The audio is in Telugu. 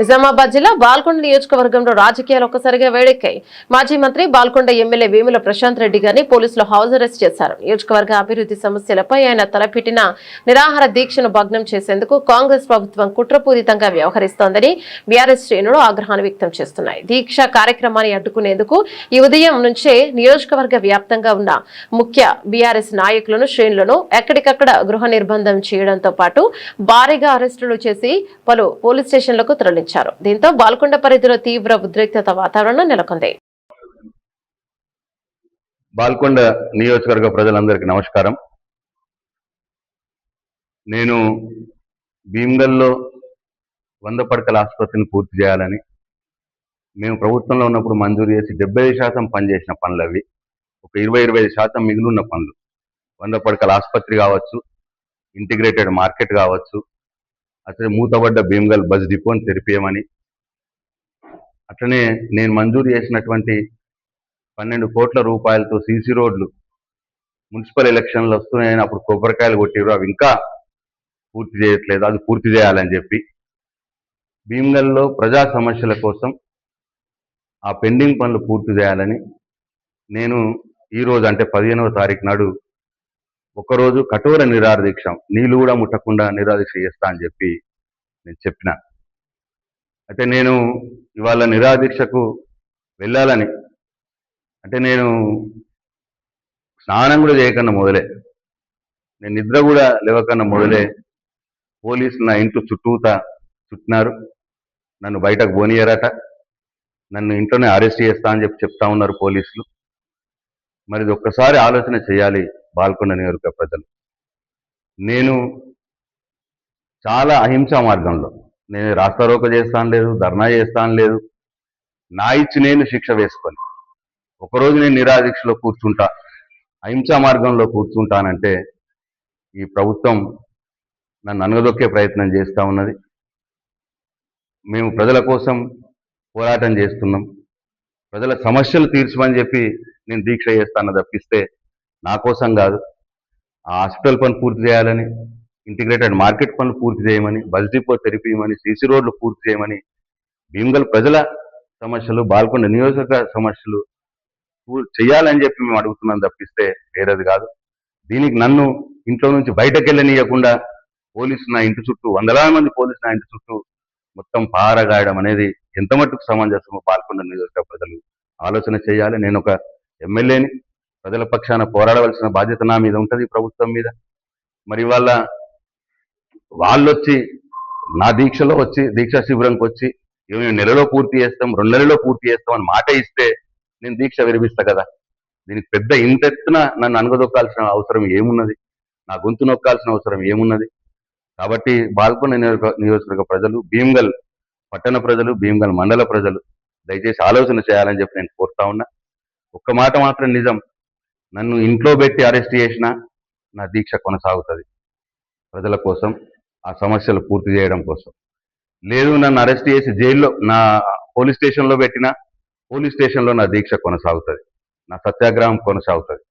నిజామాబాద్ జిల్లా బాల్కొండ నియోజకవర్గంలో రాజకీయాలు ఒక్కసారిగా వేడెక్కాయి. మాజీ మంత్రి బాల్కొండ ఎమ్మెల్యే వేముల ప్రశాంత్ రెడ్డి గారిని పోలీసులు హౌస్ అరెస్ట్ చేశారు. నియోజకవర్గ అభివృద్ధి సమస్యలపై ఆయన తలపెట్టిన నిరాహార దీక్షను భగ్నం చేసేందుకు కాంగ్రెస్ ప్రభుత్వం కుట్రపూరితంగా వ్యవహరిస్తోందని బీఆర్ఎస్ శ్రేణులు ఆగ్రహాన్ని వ్యక్తం చేస్తున్నాయి. దీక్ష కార్యక్రమాన్ని అడ్డుకునేందుకు ఈ ఉదయం నుంచే నియోజకవర్గ వ్యాప్తంగా ఉన్న ముఖ్య బీఆర్ఎస్ నాయకులను శ్రేణులను ఎక్కడికక్కడ గృహ నిర్బంధం చేయడంతో పాటు భారీగా అరెస్టులు చేసి పలు పోలీస్ స్టేషన్లకు తరలించారు. దీంతో బాల్కొండ పరిధిలో తీవ్ర ఉద్రిక్తత వాతావరణం నెలకొంది. బాల్కొండ నియోజకవర్గ ప్రజలందరికీ నమస్కారం. నేను భీమ్గల్లో 100 పడకల ఆసుపత్రిని పూర్తి చేయాలని మేము ప్రభుత్వంలో ఉన్నప్పుడు మంజూరు చేసి 75% పనిచేసిన పనులు అవి. ఒక 20-25% మిగిలిన పనులు, 100 పడకల ఆసుపత్రి కావచ్చు, ఇంటిగ్రేటెడ్ మార్కెట్ కావచ్చు, అట్లనే మూతబడ్డ భీమ్గల్ బస్ డిపోని తెరిపేయమని, అట్లనే నేను మంజూరు చేసినటువంటి 12 కోట్ల రూపాయలతో సీసీ రోడ్లు మున్సిపల్ ఎలక్షన్లు వస్తున్నాయని అప్పుడు కొబ్బరికాయలు కొట్టిరు, అవి ఇంకా పూర్తి చేయట్లేదు, అది పూర్తి చేయాలని చెప్పి భీమ్గల్లో ప్రజా సమస్యల కోసం ఆ పెండింగ్ పనులు పూర్తి చేయాలని నేను ఈరోజు అంటే 15వ తారీఖు నాడు ఒకరోజు కఠోర నిరాహార దీక్ష, నీళ్లు కూడా ముట్టకుండా నిరాహార దీక్ష చేస్తా అని చెప్పి నేను చెప్పిన. అయితే నేను ఇవాళ నిరాహార దీక్షకు వెళ్ళాలని అంటే నేను స్నానం కూడా చేయకన్నా మొదలే, నేను నిద్ర కూడా లేవకన్నా మొదలే పోలీసులు నా ఇంటి చుట్టూతా చుట్టినారు. నన్ను బయటకు పోనీయరట, నన్ను ఇంట్లోనే అరెస్ట్ చేస్తా అని చెప్పి చెప్తా ఉన్నారు పోలీసులు. మరి ఇది ఒక్కసారి ఆలోచన చేయాలి బాల్కొండ నియోజకవర్గ ప్రజలు. నేను చాలా అహింసా మార్గంలో, నేను రాస్తారోక చేస్తాను లేదు, ధర్నా చేస్తాను లేదు, నా ఇచ్చి నేను శిక్ష వేసుకొని ఒకరోజు నేను నిరాహార దీక్షలో కూర్చుంటా, అహింసా మార్గంలో కూర్చుంటానంటే ఈ ప్రభుత్వం నన్ను అనగదొక్కే ప్రయత్నం చేస్తూ ఉన్నది. మేము ప్రజల కోసం పోరాటం చేస్తున్నాం, ప్రజల సమస్యలు తీర్చమని చెప్పి నేను దీక్ష చేస్తాను తప్పిస్తే నా కోసం కాదు. ఆ హాస్పిటల్ పని పూర్తి చేయాలని, ఇంటిగ్రేటెడ్ మార్కెట్ పనులు పూర్తి చేయమని, బస్ డిపో తెరిపియమని, సీసీ రోడ్లు పూర్తి చేయమని, భీమ్గల్ ప్రజల సమస్యలు, బాల్కొండ నియోజకవర్గ సమస్యలు చేయాలని చెప్పి మేము అడుగుతున్నాం తప్పిస్తే వేరేది కాదు. దీనికి నన్ను ఇంట్లో నుంచి బయటకు వెళ్ళనీయకుండా పోలీసులు నా ఇంటి చుట్టూ, వందలాది మంది పోలీసులు నా ఇంటి చుట్టూ మొత్తం పారగాయడం అనేది ఎంత మట్టుకు సమంజసమో బాల్కొండ నియోజకవర్గ ప్రజలు ఆలోచన చేయాలి. నేను ఒక ఎమ్మెల్యేని, ప్రజల పక్షాన పోరాడవలసిన బాధ్యత నా మీద ఉంటుంది, ప్రభుత్వం మీద. మరి వాళ్ళు వచ్చి నా దీక్షలో వచ్చి, దీక్షా శిబిరంకి వచ్చి మేము నెలలో పూర్తి చేస్తాం, 2 నెలల్లో పూర్తి చేస్తాం అని మాట ఇస్తే నేను దీక్ష విరమిస్తా కదా. దీనికి పెద్ద ఇంతెత్తున నన్ను అనగదొక్కాల్సిన అవసరం ఏమున్నది, నా గొంతు నొక్కాల్సిన అవసరం ఏమున్నది? కాబట్టి బాల్కొండ నియోజకవర్గ ప్రజలు, భీమ్గల్ పట్టణ ప్రజలు, భీమ్గల్ మండల ప్రజలు దయచేసి ఆలోచన చేయాలని చెప్పి నేను కోరుతా ఉన్నా. ఒక్క మాట మాత్రం నిజం, నన్ను ఇంట్లో పెట్టి అరెస్ట్ చేసినా నా దీక్ష కొనసాగుతుంది ప్రజల కోసం, ఆ సమస్యలు పూర్తి చేయడం కోసం. లేదు నన్ను అరెస్ట్ చేసి జైల్లో, నా పోలీస్ స్టేషన్లో పెట్టినా పోలీస్ స్టేషన్లో నా దీక్ష కొనసాగుతుంది, నా సత్యాగ్రహం కొనసాగుతుంది.